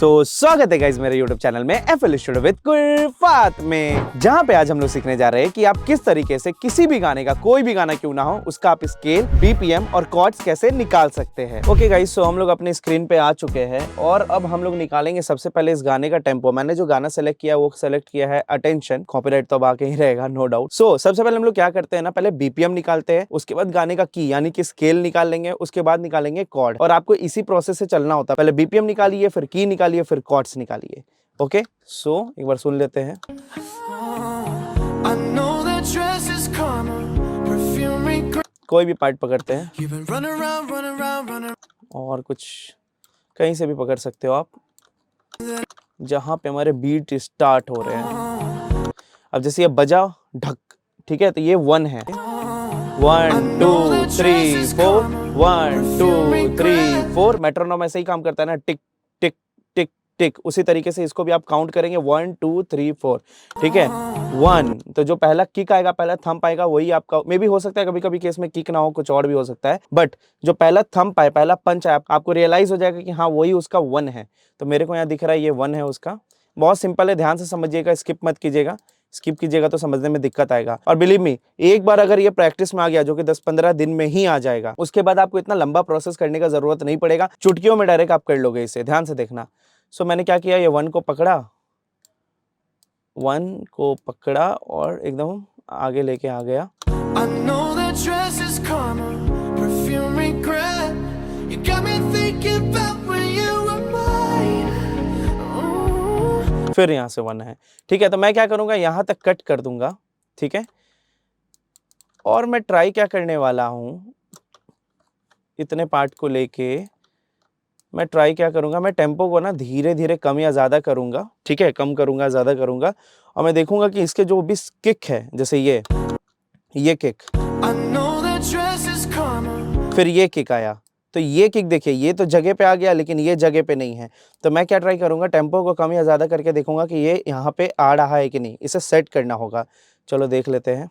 स्वागत है गाइस मेरे YouTube चैनल में FL स्टूडियो विद कुरफात में, जहां पे आज हम लोग सीखने जा रहे हैं कि आप किस तरीके से किसी भी गाने का, कोई भी गाना क्यों ना हो, उसका आप स्केल, BPM और कॉर्ड्स कैसे निकाल सकते हैं। ओके गाइस, हम लोग अपने स्क्रीन पे आ चुके हैं और अब हम लोग निकालेंगे सबसे पहले इस गाने का टेम्पो। मैंने जो गाना सेलेक्ट किया वो सेलेक्ट किया है अटेंशन। कॉपीराइट तो बाकी ही रहेगा, नो डाउट। सबसे पहले हम लोग क्या करते हैं ना, पहले BPM निकालते हैं, उसके बाद गाने का की यानी कि स्केल निकाल लेंगे, उसके बाद निकालेंगे कॉर्ड। और आपको इसी प्रोसेस से चलना होता है, पहले BPM निकालिए, फिर की निकालिए, फिर कॉर्ड्स निकालिए। ओके, एक बार सुन लेते हैं। कोई भी पार्ट पकड़ते हैं और कुछ कहीं से भी पकड़ सकते हो आप, जहां पे हमारे बीट स्टार्ट हो रहे हैं। अब जैसे ये बजा ढक, ठीक है, तो ये 1 है, 1 2 3 4, 1 2 3 4। मेट्रोनोम ऐसे ही काम करता है ना, टिक टिक टिक टिक। उसी तरीके से इसको भी आप काउंट करेंगे 1 2 3 4, ठीक है। 1 तो जो पहला किक आएगा, पहला थंप आएगा, वही आपका मे भी हो सकता है, कभी कभी केस में किक ना हो, कुछ और भी हो सकता है, बट जो पहला थंप आए, पहला पंच आए, आपको रियलाइज हो जाएगा कि हाँ वही उसका 1 है। तो मेरे को यहाँ दिख रहा है ये 1 है उसका। बहुत सिंपल है, ध्यान से समझिएगा, स्किप मत कीजिएगा। स्किप कीजिएगा तो समझने में दिक्कत आएगा। और बिलीव मी, एक बार अगर ये प्रैक्टिस में आ गया, जो कि 10-15 दिन में ही आ जाएगा, उसके बाद आपको इतना लंबा प्रोसेस करने का जरूरत नहीं पड़ेगा, चुटकियों में डायरेक्ट आप कर लोगे इसे। ध्यान से देखना। मैंने क्या किया, ये 1 को पकड़ा, 1 को पकड़ा और एकदम आगे लेके आ गया। फिर यहां से 1 है, ठीक है। तो मैं क्या करूंगा, यहां तक कट कर दूंगा, ठीक है। और मैं ट्राई क्या करने वाला हूं, इतने पार्ट को लेके मैं ट्राई क्या करूंगा, मैं टेम्पो को ना धीरे धीरे कम या ज्यादा करूंगा, ठीक है, कम करूंगा, ज्यादा करूंगा। और मैं देखूंगा कि इसके जो भी किक है, जैसे ये किक, फिर ये किक आया, तो ये किक देखिए, ये तो जगह पे आ गया लेकिन ये जगह पे नहीं है। तो मैं क्या ट्राई करूंगा, टेम्पो को कम या ज्यादा करके देखूंगा कि ये यहाँ पे आ रहा है कि नहीं, इसे सेट करना होगा। चलो देख लेते हैं।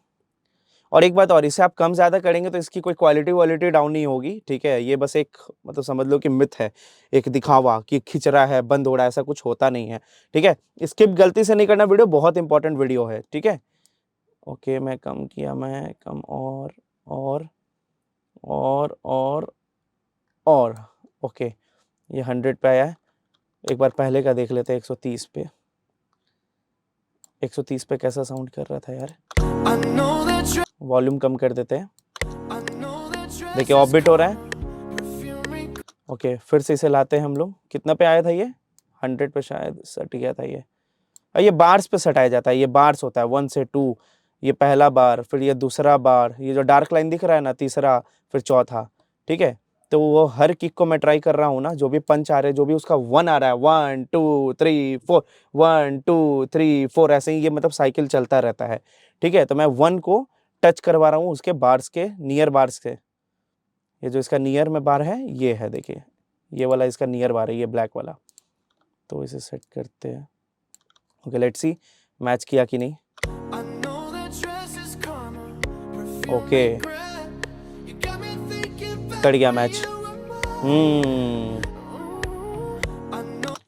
और एक बात और, इसे आप कम ज्यादा करेंगे तो इसकी कोई क्वालिटी डाउन नहीं होगी, ठीक है। ये बस एक मतलब समझ लो कि मिथ है, एक दिखावा कि खिंच रहा है, बंद हो रहा है, ऐसा कुछ होता नहीं है, ठीक है। स्किप गलती से नहीं करना, वीडियो बहुत इंपॉर्टेंट वीडियो है, ठीक है। ओके, मैं कम किया, मैं कम और ओके, ये 100 पे आया है। एक बार पहले का देख लेते हैं, 130 पे। 130 पे कैसा साउंड कर रहा था यार। वॉल्यूम कम कर देते हैं, देखिए ऑफ बीट हो रहा है। ओके, फिर से इसे लाते हैं हम लोग। कितना पे आया था ये, 100 पे शायद सट गया था ये। ये बार्स पे सटाया जाता है, ये बार्स होता है 1 से 2। ये पहला बार, फिर ये दूसरा बार, ये जो डार्क लाइन दिख रहा है ना, तीसरा, फिर चौथा, ठीक है। तो वो हर किक को मैं ट्राई कर रहा हूँ ना, जो भी पंच आ रहे हैं, जो भी उसका 1 आ रहा है, 1 2 3 4, 1 2 3 4, ऐसे ही ये मतलब साइकिल चलता रहता है, ठीक है। तो मैं 1 को टच करवा रहा हूँ उसके बार्स के, नियर बार्स के। ये जो इसका नियर में बार है, ये है, देखिए ये वाला इसका नियर बार है, ये ब्लैक वाला। तो इसे सेट करते हैं। ओके, लेट्स सी मैच किया कि नहीं। ओके, कट गया मैच।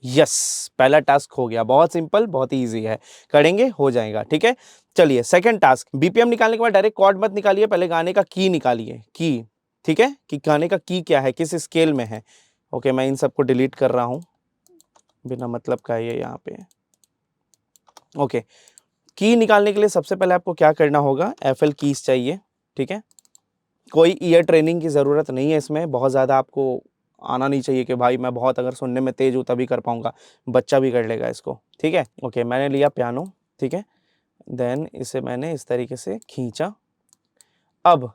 यस, पहला टास्क हो गया। बहुत सिंपल, बहुत ही इजी है, करेंगे हो जाएगा, ठीक है। चलिए सेकंड टास्क। BPM निकालने के बाद डायरेक्ट कॉर्ड मत निकालिए, पहले गाने का की निकालिए, की, ठीक है, कि गाने का की क्या है, किस स्केल में है। ओके, मैं इन सबको डिलीट कर रहा हूं, बिना मतलब का ये यहाँ पे। ओके, की निकालने के लिए सबसे पहले आपको क्या करना होगा, FL कीज चाहिए, ठीक है। कोई ईयर ट्रेनिंग की ज़रूरत नहीं है इसमें, बहुत ज़्यादा आपको आना नहीं चाहिए कि भाई मैं बहुत अगर सुनने में तेज हूँ तभी कर पाऊंगा, बच्चा भी कर लेगा इसको, ठीक है। ओके, मैंने लिया पियानो, ठीक है। देन इसे मैंने इस तरीके से खींचा। अब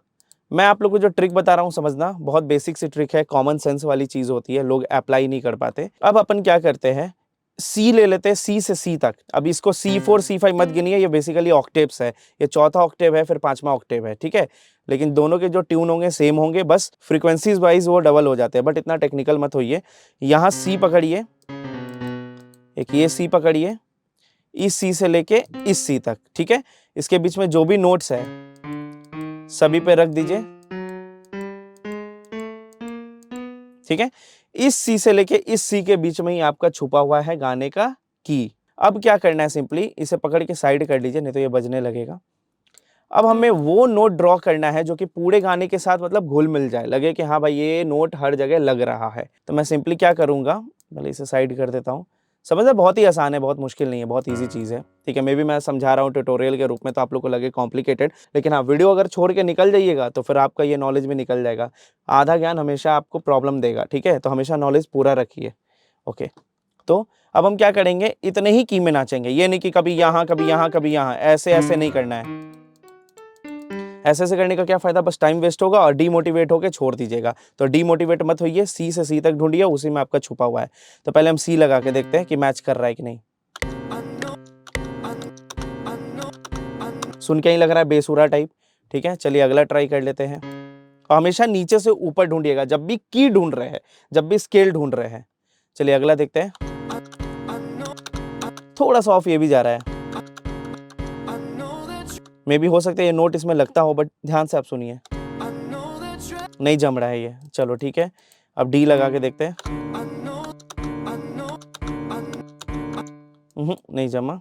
मैं आप लोग को जो ट्रिक बता रहा हूँ समझना, बहुत बेसिक सी ट्रिक है, कॉमन सेंस वाली चीज़ होती है, लोग अप्लाई नहीं कर पाते। अब अपन क्या करते हैं, सी ले लेते हैं, सी से सी तक। अब इसको C4 C5 मत गिनिए, ये बेसिकली ऑक्टेव्स है। ये चौथा ऑक्टेव है, फिर 5वां ऑक्टेव है, ठीक है। लेकिन दोनों के जो ट्यून होंगे सेम होंगे, बस फ्रीक्वेंसीज वाइज वो डबल हो जाते हैं, बट इतना टेक्निकल मत होइए। यहाँ सी पकड़िए, एक ये सी पकड़िए, इस सी से लेके इस सी तक, ठीक है। इसके बीच में जो भी नोट्स है सभी पे रख दीजिए, ठीक है। इस सी से लेके इस सी के बीच में ही आपका छुपा हुआ है गाने का की। अब क्या करना है, सिंपली इसे पकड़ के साइड कर लीजिए, नहीं तो ये बजने लगेगा। अब हमें वो नोट ड्रॉ करना है जो कि पूरे गाने के साथ मतलब घुल मिल जाए, लगे कि हाँ भाई ये नोट हर जगह लग रहा है। तो मैं सिंपली क्या करूंगा, भले इसे साइड कर देता हूँ। समझना बहुत ही आसान है, बहुत मुश्किल नहीं है, बहुत इजी चीज़ है, ठीक है। मे भी मैं समझा रहा हूँ ट्यूटोरियल के रूप में तो आप लोग को लगे कॉम्प्लिकेटेड, लेकिन हाँ वीडियो अगर छोड़ के निकल जाइएगा तो फिर आपका ये नॉलेज भी निकल जाएगा। आधा ज्ञान हमेशा आपको प्रॉब्लम देगा, ठीक है, तो हमेशा नॉलेज पूरा रखिए। ओके, तो अब हम क्या करेंगे, इतने ही की में नाचेंगे, ये नहीं कि कभी यहाँ कभी यहाँ कभी यहाँ, ऐसे ऐसे नहीं करना है। ऐसे ऐसे करने का क्या फायदा, बस टाइम वेस्ट होगा और डीमोटिवेट होकर छोड़ दीजिएगा। तो डीमोटिवेट मत होइए, सी से सी तक ढूंढिए, उसी में आपका छुपा हुआ है। तो पहले हम सी लगा के देखते हैं कि मैच कर रहा है कि नहीं। सुन के ही लग रहा है बेसुरा टाइप, ठीक है। चलिए अगला ट्राई कर लेते हैं। और हमेशा नीचे से ऊपर ढूंढिएगा जब भी की ढूंढ रहे हैं, जब भी स्केल ढूंढ रहे हैं। चलिए अगला देखते हैं। थोड़ा सा ऑफ ये भी जा रहा है, मे भी हो सकता है ये नोट इसमें लगता हो, बट ध्यान से आप सुनिए, नहीं जम रहा है ये। चलो ठीक है, अब डी लगा के देखते हैं। नहीं जमा।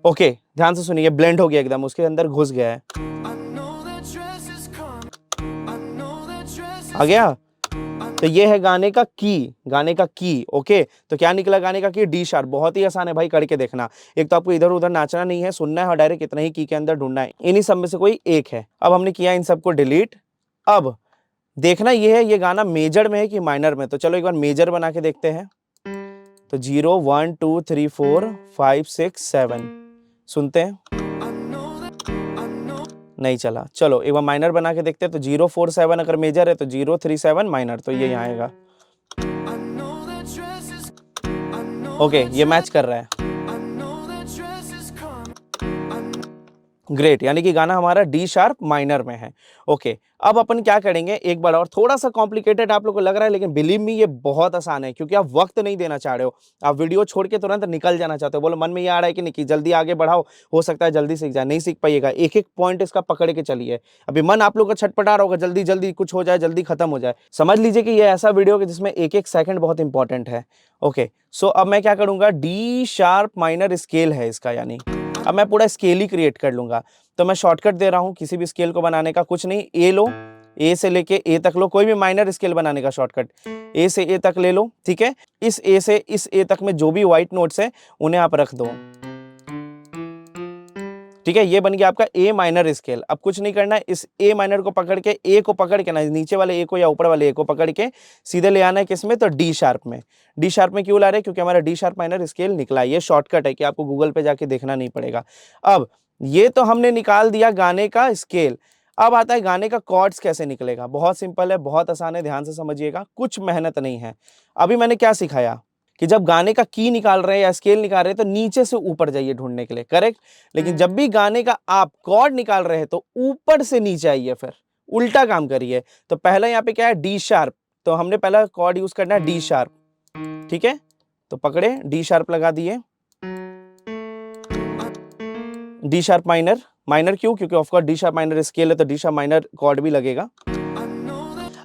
ओके, ध्यान से सुनिए, ब्लेंड हो गया एकदम, उसके अंदर घुस गया है। आ गया। तो ये है गाने का की, गाने का की। ओके, तो क्या निकला गाने का की, डी शार्प। बहुत ही आसान है भाई, करके देखना। एक तो आपको इधर उधर नाचना नहीं है, सुनना है और डायरेक्ट इतना ही की के अंदर ढूंढना है। इन्हीं सब में से कोई एक है। अब हमने किया इन सबको डिलीट। अब देखना ये है, ये गाना मेजर में है कि माइनर में। तो चलो एक बार मेजर बना के देखते हैं। तो 0 1 2 3 4 5 6 7 सुनते हैं, नहीं चला। चलो एक बार माइनर बना के देखते हैं। तो 0 4 7 अगर मेजर है तो 0 3 7 माइनर, तो ये यहाँ आएगा। ओके, ये मैच कर रहा है, ग्रेट। यानी कि गाना हमारा डी शार्प माइनर में है। ओके, अब अपन क्या करेंगे, एक बार और, थोड़ा सा कॉम्प्लिकेटेड आप लोग को लग रहा है, लेकिन बिलीव मी ये बहुत आसान है, क्योंकि आप वक्त नहीं देना चाह रहे हो। आप वीडियो छोड़ के तुरंत निकल जाना चाहते हो। बोलो मन में ये आ रहा है कि नहीं कि जल्दी आगे बढ़ाओ, हो सकता है जल्दी सीख जाए, नहीं सीख पाइएगा। एक एक पॉइंट इसका पकड़ के चलिए। अभी मन आप लोग का छटपटा रहा होगा, जल्दी जल्दी कुछ हो जाए, जल्दी खत्म हो जाए। समझ लीजिए कि ये ऐसा वीडियो है जिसमें एक एक सेकंड बहुत इंपॉर्टेंट है। ओके, सो अब मैं क्या करूंगा, डी शार्प माइनर स्केल है इसका, यानी अब मैं पूरा स्केल ही क्रिएट कर लूंगा। तो मैं शॉर्टकट दे रहा हूं किसी भी स्केल को बनाने का, कुछ नहीं, ए लो, ए से लेके ए तक लो, कोई भी माइनर स्केल बनाने का शॉर्टकट, ए से ए तक ले लो, ठीक है। इस ए से इस ए तक में जो भी व्हाइट नोट्स है उन्हें आप रख दो, ठीक है। ये बन गया आपका ए माइनर स्केल। अब कुछ नहीं करना है, इस ए माइनर को पकड़ के, ए को पकड़ के ना, नीचे वाले ए को या ऊपर वाले ए को पकड़ के सीधे ले आना है किसमें, तो डी शार्प में। डी शार्प में क्यों ला रहे हैं, क्योंकि हमारा डी शार्प माइनर स्केल निकला। ये शॉर्टकट है कि आपको गूगल पे जाके देखना नहीं पड़ेगा। अब ये तो हमने निकाल दिया गाने का स्केल। अब आता है गाने का कॉर्ड्स कैसे निकलेगा। बहुत सिंपल है, बहुत आसान है, ध्यान से समझिएगा, कुछ मेहनत नहीं है। अभी मैंने क्या सिखाया कि जब गाने का की निकाल रहे हैं या स्केल निकाल रहे हैं तो नीचे से ऊपर जाइए ढूंढने के लिए, करेक्ट। लेकिन जब भी गाने का आप कॉर्ड निकाल रहे हैं तो ऊपर से नीचे आइए, फिर उल्टा काम करिए। तो पहला यहाँ पे क्या है, डी शार्प। तो हमने पहला कॉर्ड यूज करना है डी शार्प, ठीक है। तो पकड़े, डी शार्प लगा दिए, डी शार्प माइनर। माइनर क्यों, क्योंकि of course D sharp minor scale है तो डी शार्प माइनर कॉर्ड भी लगेगा।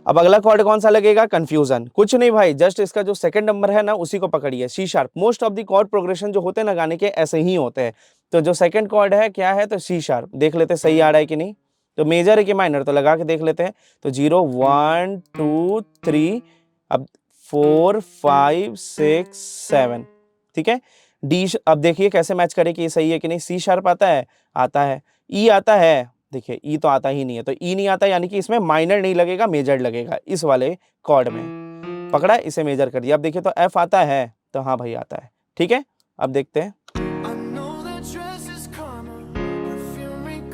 अब अगला कॉर्ड कौन सा लगेगा, कंफ्यूजन, कुछ नहीं भाई, जस्ट इसका जो सेकंड नंबर है ना उसी को पकड़िए, C sharp. Most of the chord progression जो होते हैं ना गाने के ऐसे ही होते हैं। तो जो सेकंड कॉर्ड है क्या है, तो सी शार्प। देख लेते सही आ रहा है कि नहीं, तो मेजर है कि माइनर, तो लगा के देख लेते हैं। तो 0 1 2 3, अब 4 5 6 7, ठीक है। डी, अब देखिए कैसे मैच करे कि ये सही है कि नहीं। सी शार्प आता है, आता है। ई आता है, देखिए ई तो आता ही नहीं है, तो ई नहीं आता यानी कि इसमें माइनर नहीं लगेगा, मेजर लगेगा इस वाले कॉर्ड में। पकड़ा, इसे मेजर कर दिया। अब देखिए तो एफ आता है, तो हाँ भाई आता है, ठीक है। अब देखते हैं,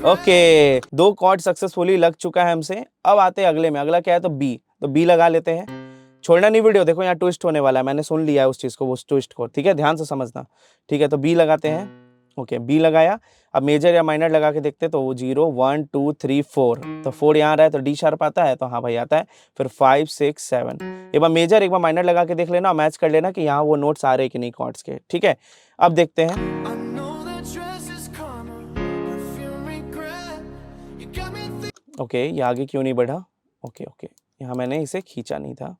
ओके, दो कॉर्ड सक्सेसफुली लग चुका है हमसे। अब आते हैं अगले में, अगला क्या है, तो बी। तो बी लगा लेते हैं, छोड़ना नहीं वीडियो, देखो यहाँ ट्विस्ट होने वाला है, मैंने सुन लिया है उस चीज को, उस ट्विस्ट को, ठीक है, ध्यान से समझना, ठीक है। तो बी लगाते हैं, ओके, बी लगाया। अब मेजर या माइनर लगा के देखते हैं। तो 0 1 2 3 4, तो 4 यहाँ रहा है तो डी शार्प आता है, तो हाँ भाई आता है। फिर 5 6 7, एक बार मेजर एक बार माइनर लगा के देख लेना, मैच कर लेना कि यहाँ वो नोट्स आ रहे कि नहीं कॉर्ड्स के, ठीक है। अब देखते हैं, ओके, ये आगे क्यों नहीं बढ़ा, ओके ओके, यहाँ मैंने इसे खींचा नहीं था,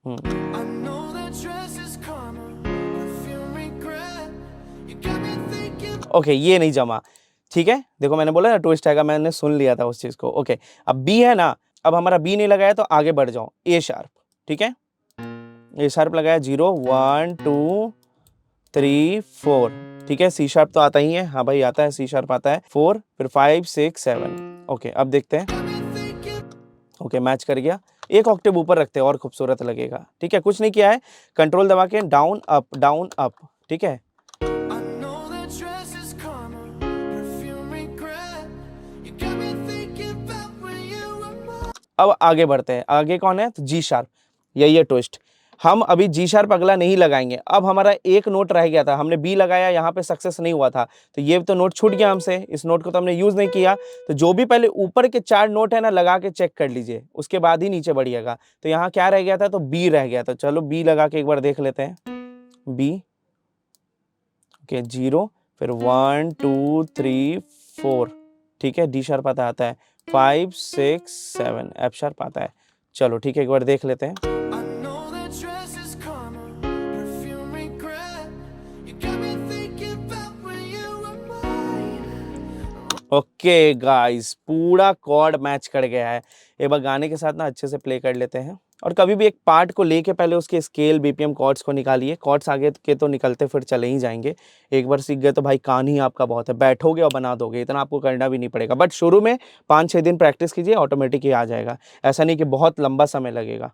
हम्म। ओके ये नहीं जमा, ठीक है। देखो मैंने बोला ना ट्विस्ट आएगा, मैंने सुन लिया था उस चीज को। ओके अब बी है ना, अब हमारा बी नहीं लगाया तो आगे बढ़ जाओ, ए शार्प, ठीक है। ए शार्प लगाया 0 1 2 3 4, ठीक है। सी शार्प तो आता ही है, हाँ भाई आता है, सी शार्प आता है 4, फिर 5 6 7। ओके अब देखते हैं। ओके मैच कर गया, एक ऑक्टेव ऊपर रखते हैं और खूबसूरत लगेगा, ठीक है। कुछ नहीं किया है, कंट्रोल दबा के डाउन अप, ठीक है। अब आगे बढ़ते हैं, आगे कौन है, तो जी शार्प, यही है ट्विस्ट। हम अभी जी शार्प अगला नहीं लगाएंगे, अब हमारा एक नोट रह गया था, हमने बी लगाया, यहाँ पे सक्सेस नहीं हुआ था, तो ये तो नोट छूट गया हमसे, इस नोट को तो हमने यूज नहीं किया। तो जो भी पहले ऊपर के 4 नोट है ना, लगा के चेक कर लीजिए, उसके बाद ही नीचे बढ़िएगा। तो यहाँ क्या रह गया था, तो बी रह गया था। चलो बी लगा के एक बार देख लेते हैं, बी, ओके 0, फिर 1 2 3 4, ठीक है। डी शार्प आता है 5 6 7, एफ शार्प आता है। चलो ठीक है, एक बार देख लेते हैं। ओके गाइस, पूरा कॉर्ड मैच कर गया है। एक बार गाने के साथ ना अच्छे से प्ले कर लेते हैं। और कभी भी एक पार्ट को लेके पहले उसके स्केल बीपीएम कॉर्ड्स को निकालिए, कॉर्ड्स आगे के तो निकलते फिर चले ही जाएंगे। एक बार सीख गए तो भाई कान ही आपका बहुत है, बैठोगे और बना दोगे, इतना आपको करना भी नहीं पड़ेगा। बट शुरू में 5-6 दिन प्रैक्टिस कीजिए, ऑटोमेटिक ही आ जाएगा, ऐसा नहीं कि बहुत लंबा समय लगेगा।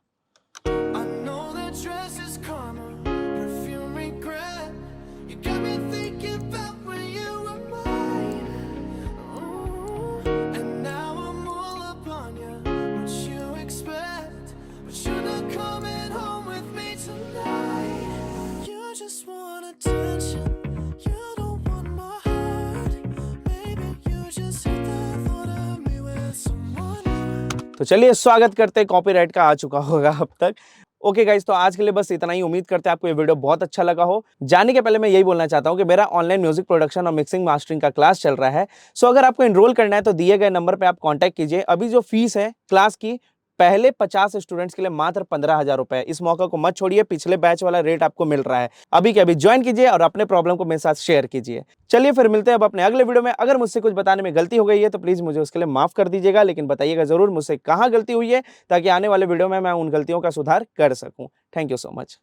तो चलिए स्वागत करते हैं, कॉपीराइट का आ चुका होगा अब तक। ओके गाइस, तो आज के लिए बस इतना ही। उम्मीद करते हैं आपको ये वीडियो बहुत अच्छा लगा हो। जाने के पहले मैं यही बोलना चाहता हूँ कि मेरा ऑनलाइन म्यूजिक प्रोडक्शन और मिक्सिंग मास्टरिंग का क्लास चल रहा है। सो अगर आपको एनरोल करना है तो दिए गए नंबर पे आप कांटेक्ट कीजिए। अभी जो फीस है क्लास की, पहले 50 स्टूडेंट्स के लिए मात्र 15,000 रुपए। इस मौका को मत छोड़िए, पिछले बैच वाला रेट आपको मिल रहा है। अभी के अभी ज्वाइन कीजिए और अपने प्रॉब्लम को मेरे साथ शेयर कीजिए। चलिए फिर मिलते हैं अब अपने अगले वीडियो में। अगर मुझसे कुछ बताने में गलती हो गई है तो प्लीज मुझे उसके लिए माफ कर दीजिएगा, लेकिन बताइएगा जरूर मुझसे कहाँ गलती हुई है, ताकि आने वाले वीडियो में मैं उन गलतियों का सुधार कर सकूं। Thank you so much.